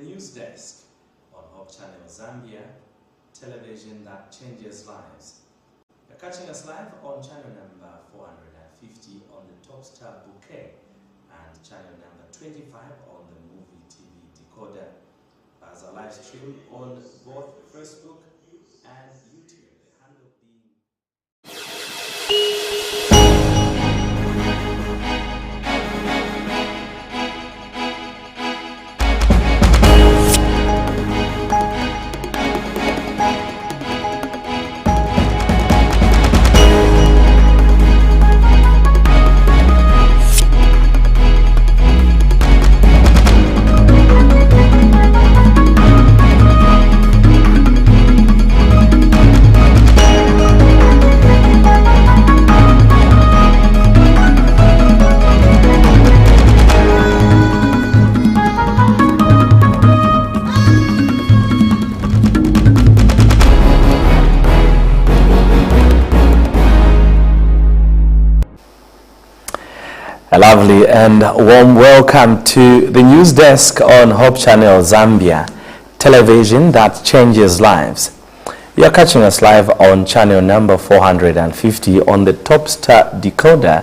news desk on Hope Channel Zambia, television that changes lives. You're catching us live on channel number 450 on the Top Star Bouquet and channel number 25 on the Movie TV Decoder. As a live stream on both Facebook and YouTube. The handle being... A lovely and warm welcome to the news desk on Hope Channel Zambia, television that changes lives. You are catching us live on channel number 450 on the Top Star Decoder,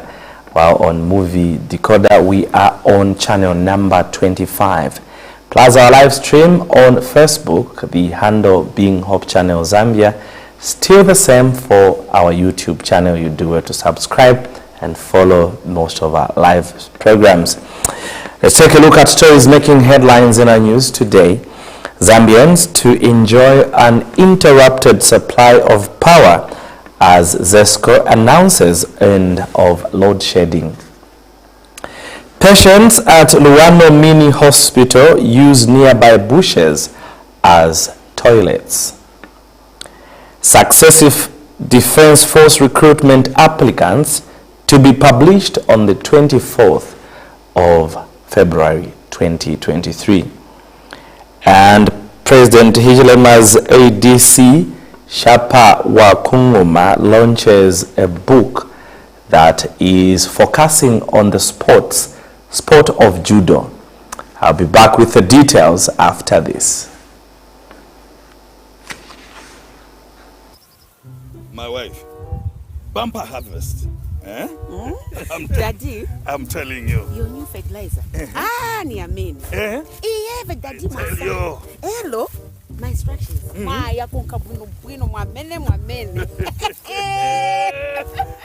while on Movie Decoder we are on channel number 25. Plus our live stream on Facebook, the handle being Hope Channel Zambia. Still the same for our YouTube channel. You do well to subscribe and follow most of our live programs. Let's take a look at stories making headlines in our news today. Zambians to enjoy an uninterrupted supply of power as ZESCO announces end of load shedding. Patients at Luano Mini Hospital use nearby bushes as toilets. Successive Defense Force recruitment applicants to be published on the 24th of February 2023. And President Hichilema's ADC, Shapa Wakungoma, launches a book that is focusing on the sport of judo. I'll be back with the details after this. My wife, bumper harvest. Eh? Daddy, I'm telling you. your new fertilizer. Niamini. Eh? Iye daddy Tell you. Hello. My instructions. Maya kunka bwino mwamene.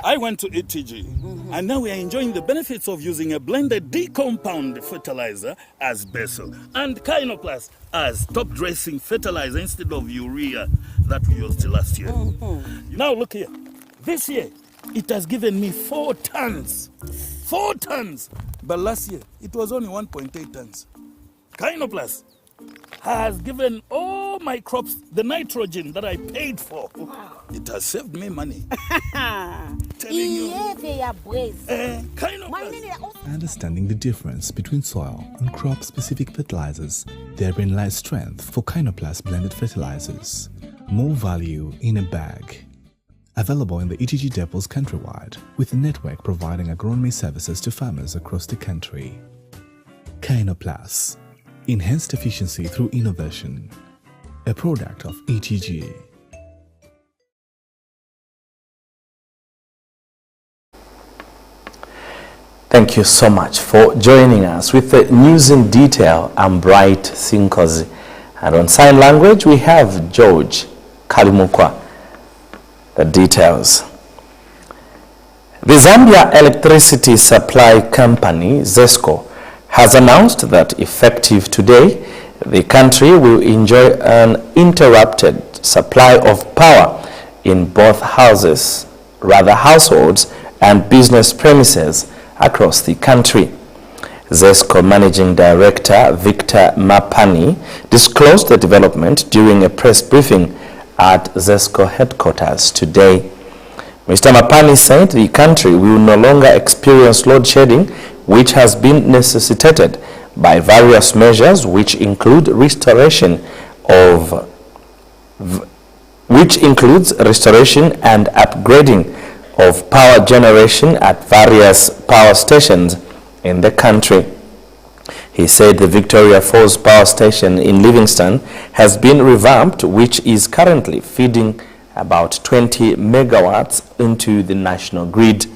I went to ETG and now we are enjoying the benefits of using a blended D-compound fertilizer as Basil and Kynoplus as top dressing fertilizer instead of urea that we used last year. Now look here. This year it has given me 4 tons. 4 tons. But last year, it was only 1.8 tons. Kynoplus has given all my crops the nitrogen that I paid for. Wow. It has saved me money. Telling you. Kynoplus. Understanding the difference between soil and crop-specific fertilizers, therein lies strength for Kynoplus blended fertilizers. More value in a bag. Available in the ETG depots countrywide, with a network providing agronomy services to farmers across the country. Kynoplus, enhanced efficiency through innovation, a product of ETG. Thank you so much for joining us. With the news in detail, I'm Bright Sinkozi. And on sign language, we have George Kalimukwa. The details. The Zambia Electricity Supply Company, ZESCO, has announced that effective today, the country will enjoy an uninterrupted supply of power in both households and business premises across the country. ZESCO Managing Director Victor Mapani disclosed the development during a press briefing at ZESCO headquarters today. Mr. Mapani said the country will no longer experience load shedding, which has been necessitated by various measures which includes restoration and upgrading of power generation at various power stations in the country. He said the Victoria Falls Power Station in Livingston has been revamped, which is currently feeding about 20 megawatts into the national grid.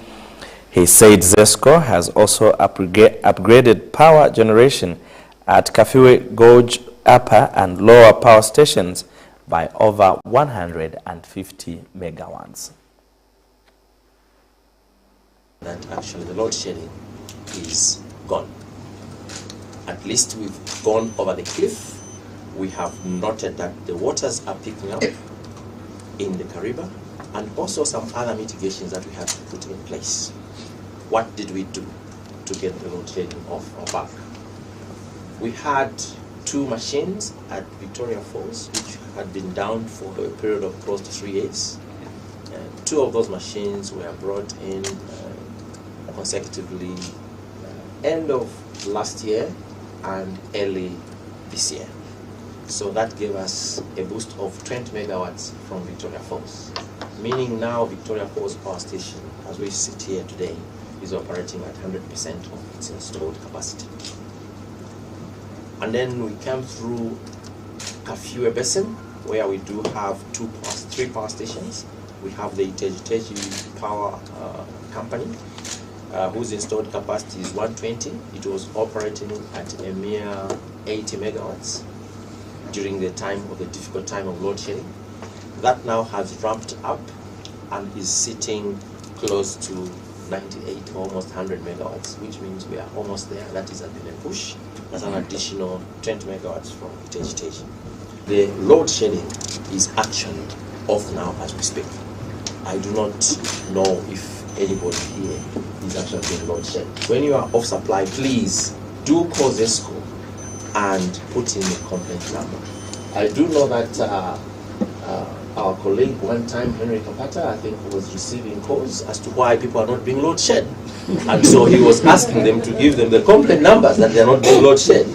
He said ZESCO has also upgraded power generation at Kafiwe Gorge upper and lower power stations by over 150 megawatts. That actually the load shedding is gone. At least we've gone over the cliff. We have noted that the waters are picking up in the Kariba, and also some other mitigations that we have to put in place. What did we do to get the load shedding off our back? We had 2 machines at Victoria Falls, which had been down for a period of close to 3 years. 2 of those machines were brought in consecutively end of last year and early this year. So that gave us a boost of 20 megawatts from Victoria Falls, meaning now Victoria Falls Power Station, as we sit here today, is operating at 100% of its installed capacity. And then we came through Kafiwe Basin, where we do have 3 power stations. We have the Iteji Power Company, whose installed capacity is 120. It was operating at a mere 80 megawatts during the time of the difficult time of load shedding. That now has ramped up and is sitting close to 98, almost 100 megawatts, which means we are almost there. That is at the push. That's an additional 20 megawatts from Iteji. The load shedding is actually off now as we speak. I do not know if anybody here is actually being load shed. When you are off supply, please do call ZESCO and put in a complaint number. I do know that our colleague one time, Henry Kapata, I think, was receiving calls as to why people are not being load shed. And so he was asking them to give them the complaint numbers that they are not being load shed.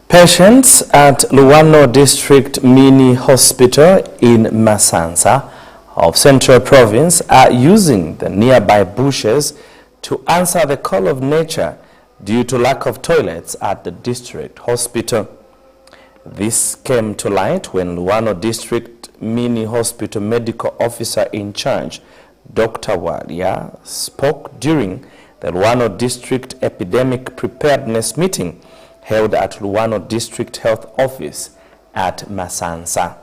Patients at Luwano District Mini Hospital in Masansa of Central Province are using the nearby bushes to answer the call of nature due to lack of toilets at the district hospital. This came to light when Luwano District Mini Hospital medical officer in charge, Dr. Walia, spoke during the Luwano District Epidemic Preparedness meeting held at Luwano District Health Office at Masansa.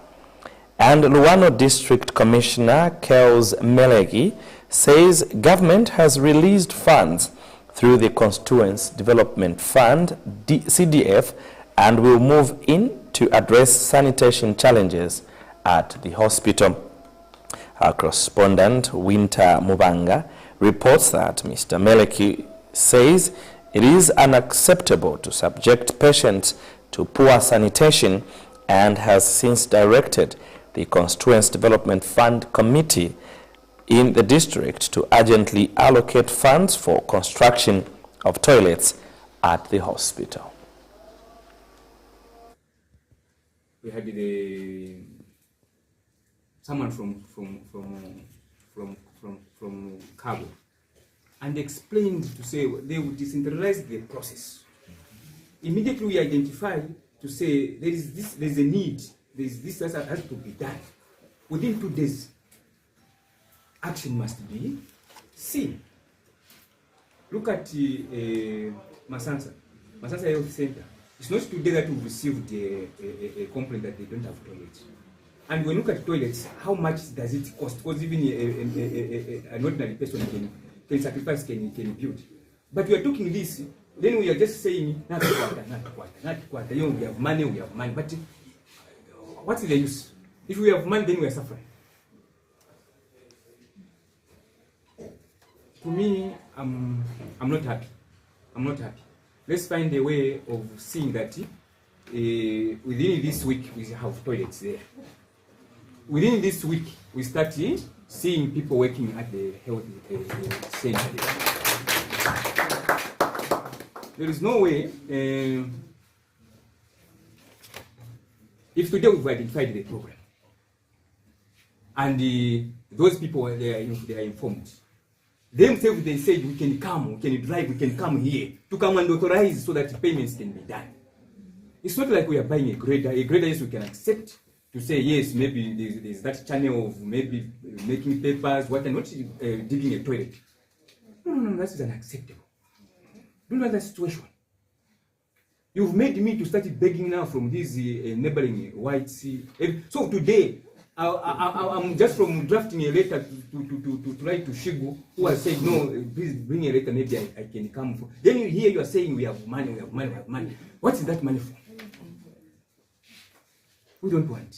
And Luwano District Commissioner Kels Melegi says government has released funds through the Constituents Development Fund, CDF, and will move in to address sanitation challenges at the hospital. Our correspondent, Winter Mubanga, reports that Mr. Meleki says it is unacceptable to subject patients to poor sanitation and has since directed the Constituents Development Fund Committee in the district to urgently allocate funds for construction of toilets at the hospital. We had someone from Cabo and explained to say they would decentralize the process. Immediately we identified to say there's a need, there's this that has to be done. Within 2 days, action must be seen. Look at Masansa Health Center. It's not today that we've received a complaint that they don't have toilets. And when you look at toilets, how much does it cost? Because even an ordinary person can sacrifice, can build. But we are talking this, then we are just saying, not quarter. You know, we have money. But what's the use? If we have money, then we are suffering. To me, I'm not happy. Let's find a way of seeing that within this week we have toilets there. Within this week we start seeing people working at the health center. There is no way. If today we've identified the problem and those people they are informed, Themselves, they said, we can come, we can drive, we can come here to come and authorize so that payments can be done. It's not like we are buying a grader. A grader, yes, we can accept to say, yes, maybe there's that channel of maybe making papers, what, and not digging a toilet. No, that is unacceptable. Don't want that situation. You've made me to start begging now from these neighboring white sea. So today, I'm just from drafting a letter to write to Shigu, who has said, no, please bring a letter, maybe I can come for. Then you are saying we have money, we have money, we have money. What is that money for? We don't want.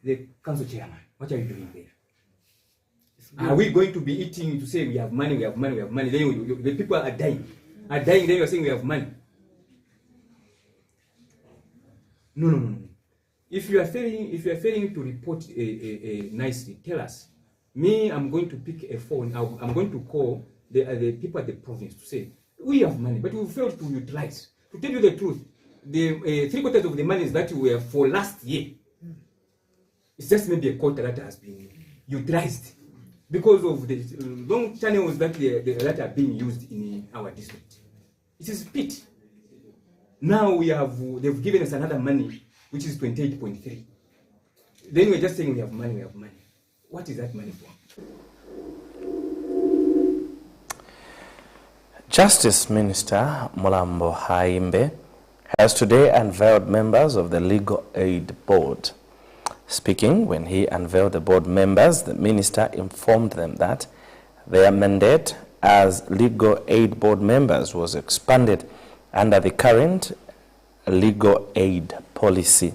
The council chairman, what are you doing there? Are we going to be eating to say we have money, we have money, we have money? Then the people are dying. Then you are saying we have money. No. If you are failing to report nicely, tell us. Me, I'm going to pick a phone. I'm going to call the people at the province to say, we have money, but we failed to utilize. To tell you the truth, the 3/4 of the money that were for last year. It's just maybe a quarter that has been utilized because of the long channels that are being used in our district. It is pit. Now they've given us another money, which is 28.3. Then we're just saying we have money, we have money. What is that money for? Justice Minister Mulambo Haimbe has today unveiled members of the Legal Aid Board. Speaking when he unveiled the board members, the minister informed them that their mandate as Legal Aid Board members was expanded under the current legal aid policy.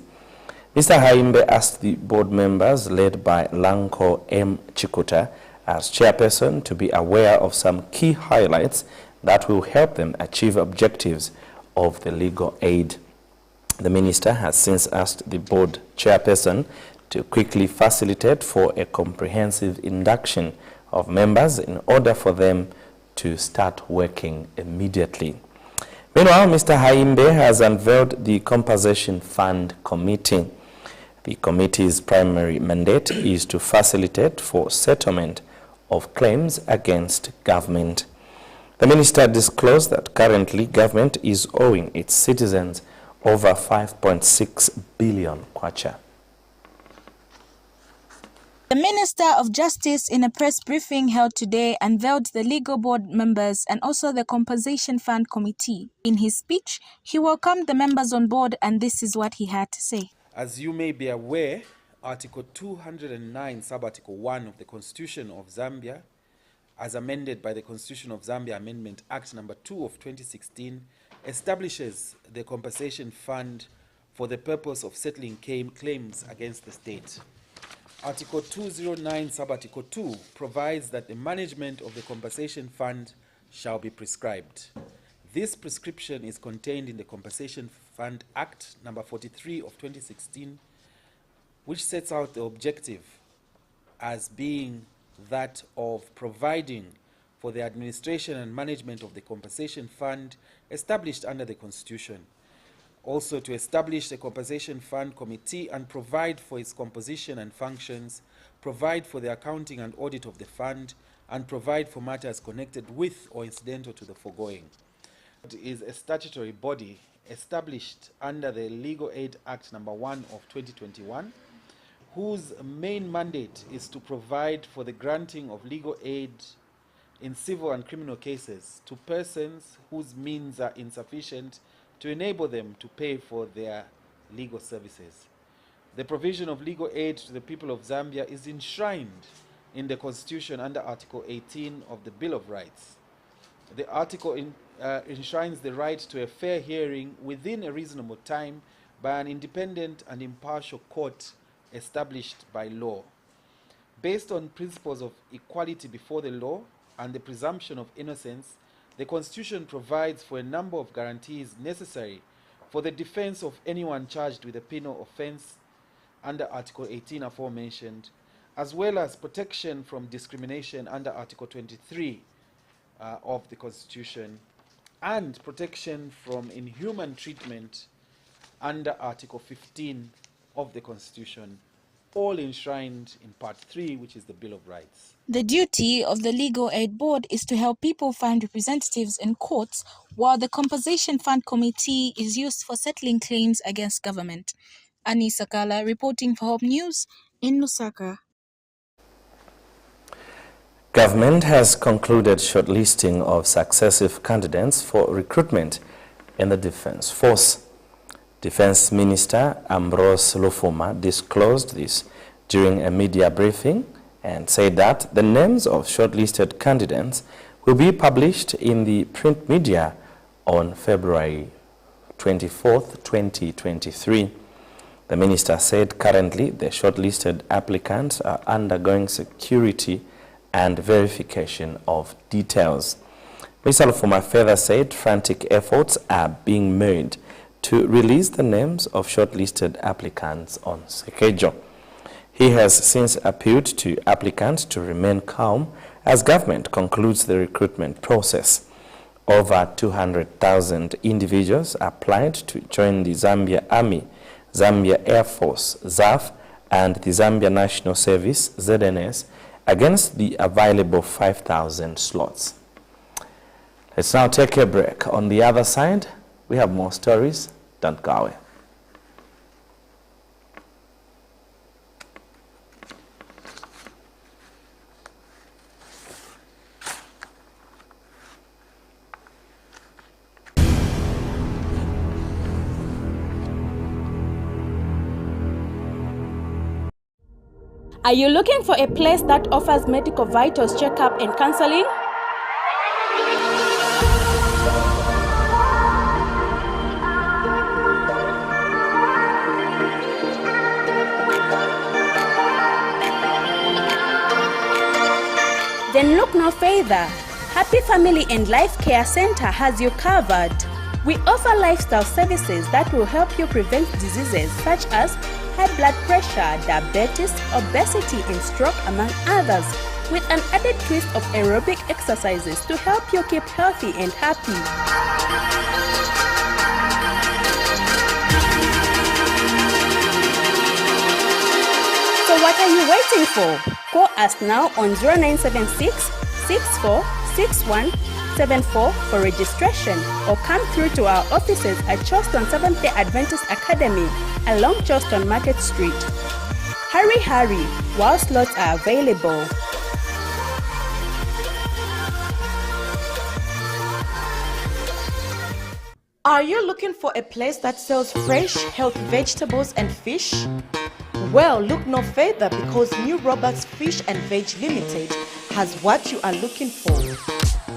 Mr. Haimbe asked the board members, led by Lanko M. Chikuta as chairperson, to be aware of some key highlights that will help them achieve objectives of the legal aid. The minister has since asked the board chairperson to quickly facilitate for a comprehensive induction of members in order for them to start working immediately. Meanwhile, Mr. Haimbe has unveiled the Compensation Fund Committee. The committee's primary mandate is to facilitate for settlement of claims against government. The minister disclosed that currently government is owing its citizens over 5.6 billion kwacha. The Minister of Justice, in a press briefing held today, unveiled the legal board members and also the Compensation Fund Committee. In his speech, he welcomed the members on board, and this is what he had to say. As you may be aware, Article 209, Sub-Article 1 of the Constitution of Zambia, as amended by the Constitution of Zambia Amendment Act Number 2 of 2016, establishes the Compensation Fund for the purpose of settling claims against the state. Article 209, Sub-Article 2 provides that the management of the Compensation Fund shall be prescribed. This prescription is contained in the Compensation Fund Act Number 43 of 2016, which sets out the objective as being that of providing for the administration and management of the Compensation Fund established under the Constitution. Also to establish a Compensation Fund Committee and provide for its composition and functions, provide for the accounting and audit of the fund, and provide for matters connected with or incidental to the foregoing. It is a statutory body established under the Legal Aid Act Number 1 of 2021, whose main mandate is to provide for the granting of legal aid in civil and criminal cases to persons whose means are insufficient to enable them to pay for their legal services. The provision of legal aid to the people of Zambia is enshrined in the Constitution under Article 18 of the Bill of Rights. The article enshrines the right to a fair hearing within a reasonable time by an independent and impartial court established by law. Based on principles of equality before the law and the presumption of innocence, the Constitution provides for a number of guarantees necessary for the defense of anyone charged with a penal offense under Article 18 aforementioned, as well as protection from discrimination under Article 23 of the Constitution, and protection from inhuman treatment under Article 15 of the Constitution. all enshrined in Part 3, which is the Bill of Rights. The duty of the Legal Aid Board is to help people find representatives in courts, while the Compensation Fund Committee is used for settling claims against government. Annie Sakala reporting for Hope News in Lusaka. Government has concluded shortlisting of successive candidates for recruitment in the Defence Force. Defence Minister Ambrose Lufuma disclosed this during a media briefing and said that the names of shortlisted candidates will be published in the print media on February 24th, 2023. The minister said currently the shortlisted applicants are undergoing security and verification of details. Mr. Lufuma further said frantic efforts are being made to release the names of shortlisted applicants on schedule. He has since appealed to applicants to remain calm as government concludes the recruitment process. Over 200,000 individuals applied to join the Zambia Army, Zambia Air Force, ZAF, and the Zambia National Service, ZNS, against the available 5,000 slots. Let's now take a break. On the other side, we have more stories. Don't go away. Are you looking for a place that offers medical vitals checkup and counseling? Then look no further. Happy Family and Life Care Center has you covered. We offer lifestyle services that will help you prevent diseases such as high blood pressure, diabetes, obesity, and stroke, among others, with an added twist of aerobic exercises to help you keep healthy and happy. So what are you waiting for? Call us now on 0976 6461 74 for registration, or come through to our offices at Charleston Seventh-day Adventist Academy along Charleston Market Street. Hurry, while slots are available. Are you looking for a place that sells fresh, healthy vegetables and fish? Well, look no further, because New Roberts Fish and Veg Limited has what you are looking for.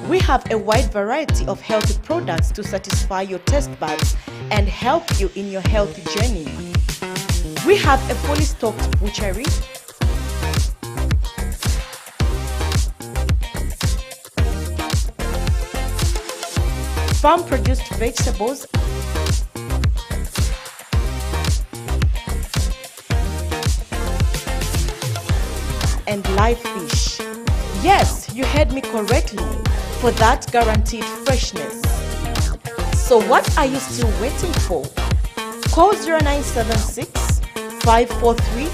We have a wide variety of healthy products to satisfy your taste buds and help you in your healthy journey. We have a fully stocked butchery, farm-produced vegetables, and live fish. Yes, you heard me correctly, for that guaranteed freshness. So what are you still waiting for? Call 0976 543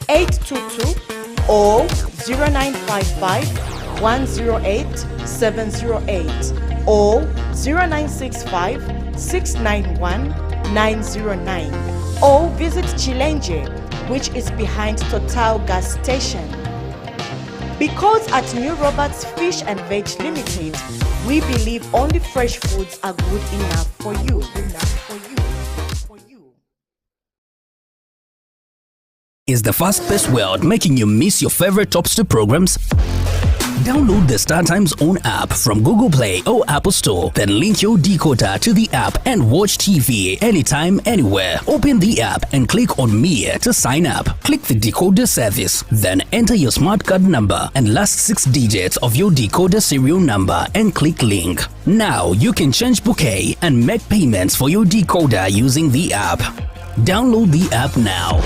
822 or 0955 108 708 or 0965 691 909, or visit Chilenge, which is behind Total Gas Station. Because at New Roberts Fish and Veg Limited, we believe only fresh foods are good enough for you. Is the fast-paced world making you miss your favorite Topster programs? Download the StarTime's own app from Google Play or Apple Store. Then link your decoder to the app and watch TV anytime, anywhere. Open the app and click on Me to sign up. Click the decoder service. Then enter your smart card number and last 6 digits of your decoder serial number and click link. Now you can change bouquet and make payments for your decoder using the app. Download the app now.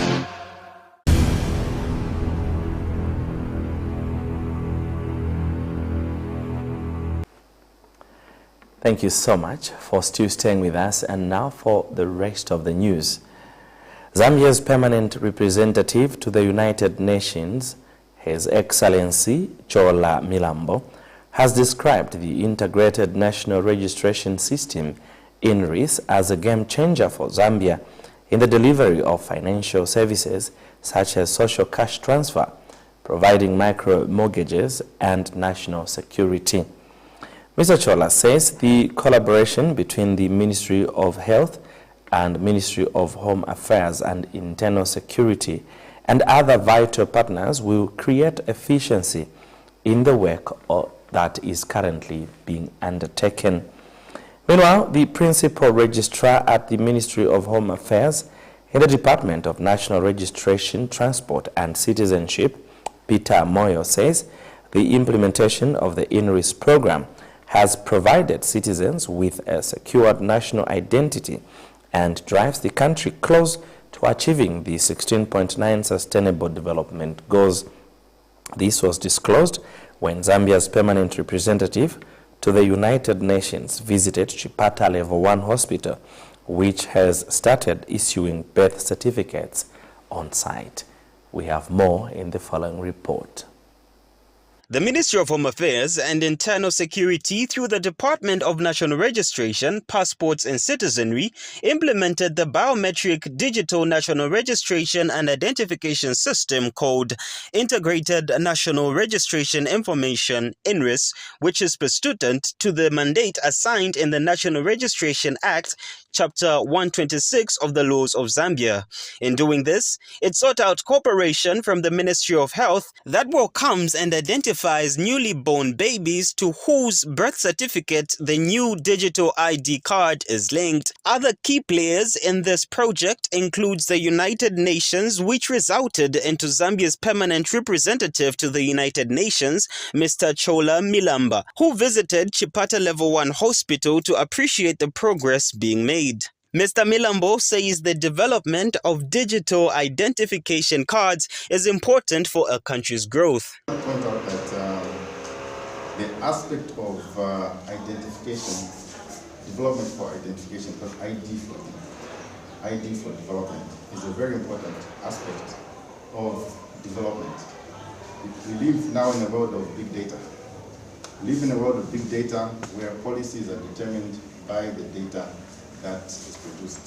Thank you so much for still staying with us. And now for the rest of the news. Zambia's permanent representative to the United Nations, His Excellency Chola Milambo, has described the Integrated National Registration System, INRIS, as a game changer for Zambia in the delivery of financial services such as social cash transfer, providing micro mortgages, and national security. Mr. Chola says the collaboration between the Ministry of Health and Ministry of Home Affairs and Internal Security and other vital partners will create efficiency in the work that is currently being undertaken. Meanwhile, the principal registrar at the Ministry of Home Affairs in the Department of National Registration, Transport and Citizenship, Peter Moyo, says the implementation of the INRIS program has provided citizens with a secured national identity and drives the country close to achieving the 16.9 Sustainable Development Goals. This was disclosed when Zambia's permanent representative to the United Nations visited Chipata Level 1 Hospital, which has started issuing birth certificates on site. We have more in the following report. The Ministry of Home Affairs and Internal Security, through the Department of National Registration, Passports and Citizenry, implemented the Biometric Digital National Registration and Identification System called Integrated National Registration Information, INRIS, which is pursuant to the mandate assigned in the National Registration Act, Chapter 126 of the Laws of Zambia. In doing this, it sought out cooperation from the Ministry of Health that welcomes and identifies newly born babies to whose birth certificate the new digital ID card is linked. Other key players in this project includes the United Nations, which resulted into Zambia's permanent representative to the United Nations, Mr. Chola Milamba, who visited Chipata Level 1 Hospital to appreciate the progress being made. Mr. Milambo says the development of digital identification cards is important for a country's growth. I point out that the aspect of identification, development for identification, but ID for development is a very important aspect of development. We live now in a world of big data. We live in a world of big data where policies are determined by the data that is produced.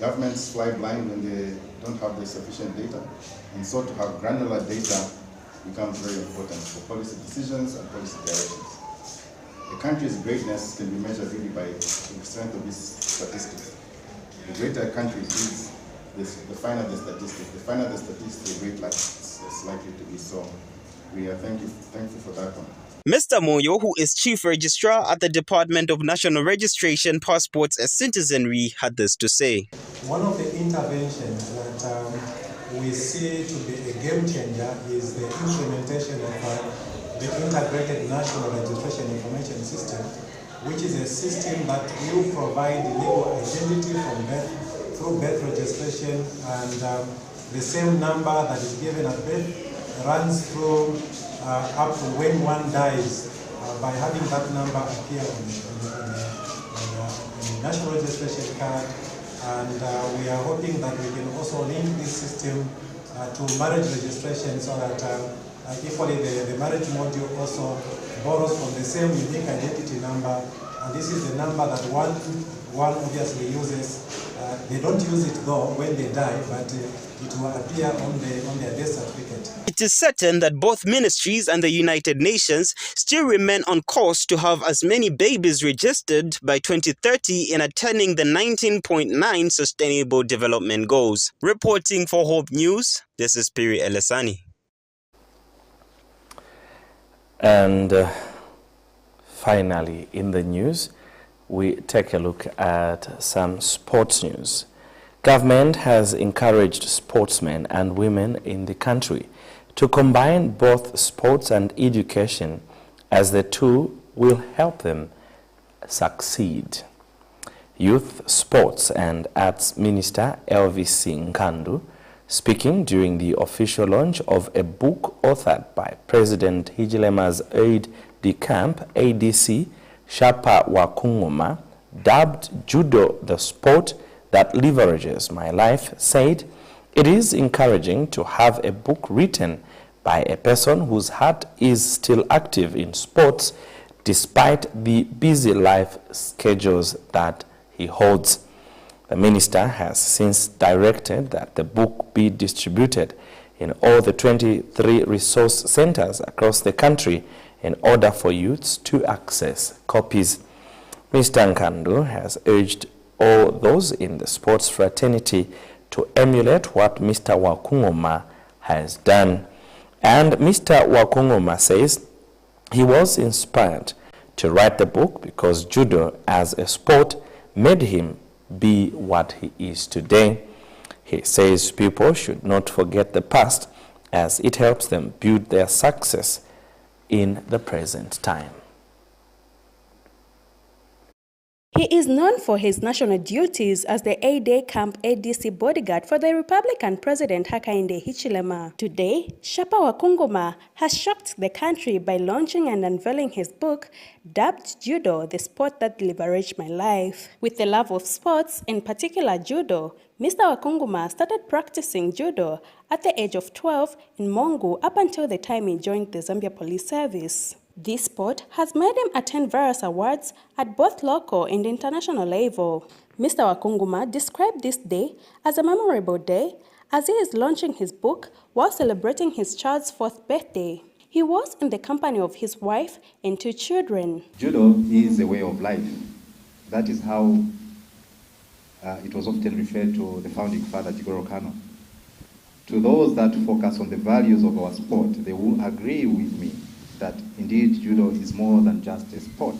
Governments fly blind when they don't have the sufficient data, and so to have granular data becomes very important for policy decisions and policy directions. A country's greatness can be measured really by the strength of its statistics. The greater a country is, the finer the statistics. The finer the statistics, the greater it's likely to be. So we are thankful for that one. Mr. Moyo, who is Chief Registrar at the Department of National Registration, Passports and Citizenry, had this to say. One of the interventions that we see to be a game changer is the implementation of the Integrated National Registration Information System, which is a system that will provide legal identity from birth through birth registration, and the same number that is given at birth runs through up to when one dies by having that number appear on the national registration card. And we are hoping that we can also link this system to marriage registration so that equally the marriage module also borrows from the same unique identity number. And this is the number that one obviously uses. They don't use it though when they die, but it will appear on their death certificate. It is certain that both ministries and the United Nations still remain on course to have as many babies registered by 2030 in attaining the 19.9 Sustainable Development Goals. Reporting for Hope News, this is Piri Elesani. And finally, in the news, we take a look at some sports news. Government has encouraged sportsmen and women in the country to combine both sports and education, as the two will help them succeed. Youth, Sports and Arts Minister Elvis Nkandu, speaking during the official launch of a book authored by President Hijilema's aide-de-camp, ADC, Shapa Wakungoma, dubbed Judo the Sport that leverages my life, said, "It is encouraging to have a book written by a person whose heart is still active in sports despite the busy life schedules that he holds." The minister has since directed that the book be distributed in all the 23 resource centers across the country in order for youths to access copies. Mr. Nkandu has urged all those in the sports fraternity to emulate what Mr. Wakungoma has done. And Mr. Wakungoma says he was inspired to write the book because judo as a sport made him be what he is today. He says people should not forget the past as it helps them build their success in the present time. He is known for his national duties as the 8-day camp ADC bodyguard for the Republican President Hakainde Hichilema. Today, Shapa Wakungoma has shocked the country by launching and unveiling his book, dubbed Judo, the Sport That Liberated My Life. With the love of sports, in particular judo, Mr. Wakungoma started practicing judo at the age of 12 in Mongu up until the time he joined the Zambia Police Service. This sport has made him attend various awards at both local and international level. Mr. Wakungoma described this day as a memorable day as he is launching his book while celebrating his child's 4th birthday. He was in the company of his wife and 2 children. Judo is a way of life. That is how it was often referred to the founding father, Jigoro Kano. To those that focus on the values of our sport, they will agree with me that indeed judo is more than just a sport.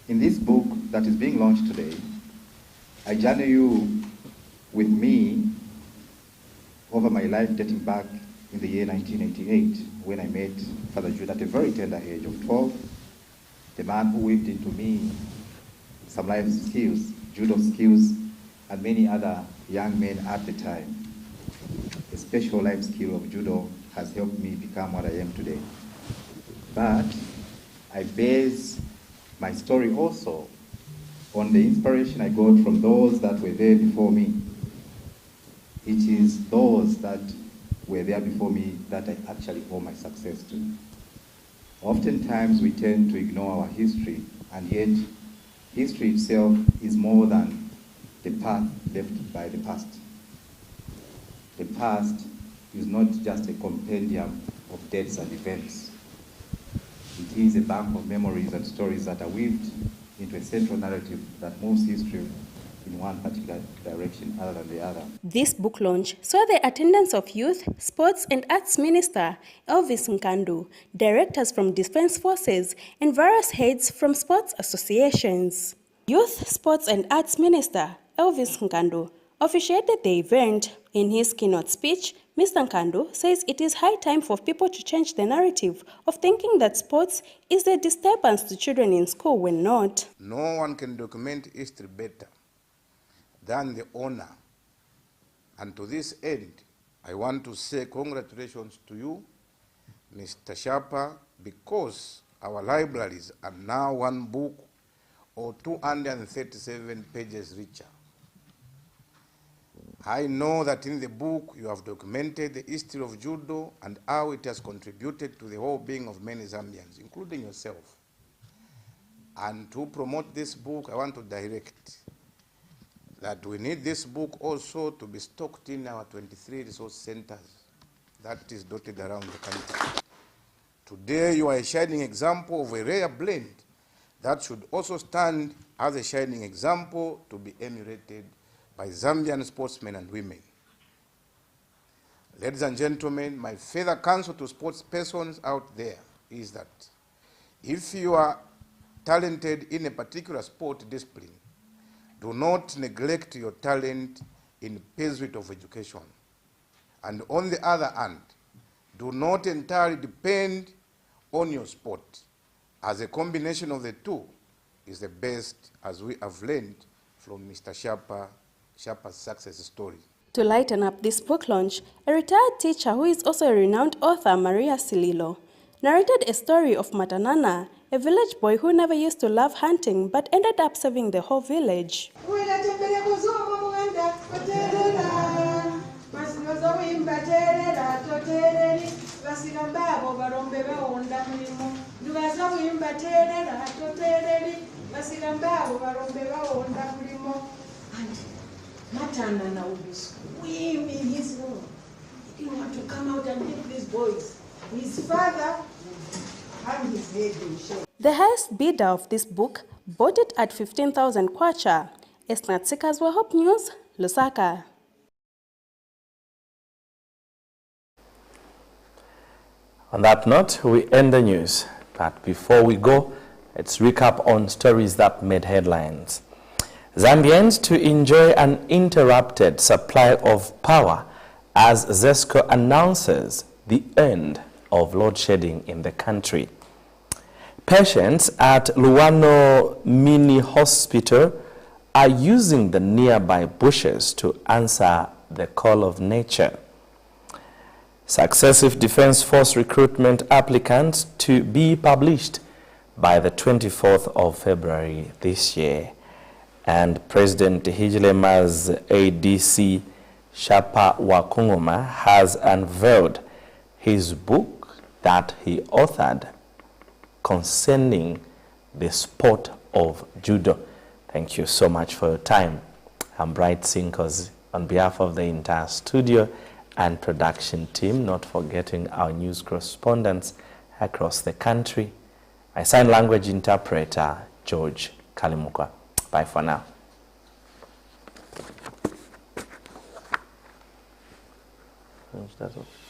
In this book that is being launched today, I journey you with me over my life dating back in the year 1988 when I met Father Jude at a very tender age of 12, the man who weaved into me some life skills, judo skills, and many other young men at the time. A special life skill of judo has helped me become what I am today. But I base my story also on the inspiration I got from those that were there before me. It is those that were there before me that I actually owe my success to. Oftentimes we tend to ignore our history, and yet history itself is more than the path left by the past. The past is not just a compendium of dates and events. It is a bank of memories and stories that are weaved into a central narrative that moves history in one particular direction other than the other. This book launch saw the attendance of Youth, Sports and Arts Minister Elvis Nkandu, directors from Defense Forces and various heads from sports associations. Youth, Sports and Arts Minister Elvis Nkandu officiated the event. In his keynote speech, Mr. Nkandu says it is high time for people to change the narrative of thinking that sports is a disturbance to children in school when not. No one can document history better than the owner. And to this end, I want to say congratulations to you, Mr. Shapa, because our libraries are now one book or 237 pages richer. I know that in the book you have documented the history of judo and how it has contributed to the well-being of many Zambians, including yourself. And to promote this book, I want to direct that we need this book also to be stocked in our 23 resource centers that is dotted around the country. Today you are a shining example of a rare blend that should also stand as a shining example to be emulated by Zambian sportsmen and women. Ladies and gentlemen, my further counsel to sports persons out there is that if you are talented in a particular sport discipline, do not neglect your talent in pursuit of education. And on the other hand, do not entirely depend on your sport, as a combination of the two is the best, as we have learned from Mr. Shapa's success story. To lighten up this book launch, a retired teacher who is also a renowned author, Maria Sililo, narrated a story of Matanana, a village boy who never used to love hunting but ended up saving the whole village. totereri basiramba abo balombe bawonda mulimo ndubaza buyimba terera totereri basiramba abo balombe bawonda mulimo. And Matana now will be screaming his room. He didn't want to come out and meet these boys. His father hung his head in shame. The highest bidder of this book bought it at 15,000 kwacha. Esnat Sikazwa, Hope News, Lusaka. On that note, we end the news. But before we go, let's recap on stories that made headlines. Zambians to enjoy an uninterrupted supply of power as ZESCO announces the end of load shedding in the country. Patients at Luano Mini Hospital are using the nearby bushes to answer the call of nature. Successive Defense Force recruitment applicants to be published by the 24th of February this year. And President Hijilema's ADC Shapa Wakungoma has unveiled his book that he authored concerning the sport of judo. Thank you so much for your time. I'm Bright Sinkozi on behalf of the entire studio and production team, not forgetting our news correspondents across the country. My sign language interpreter, George Kalimukwa. Bye for now. Finish that off.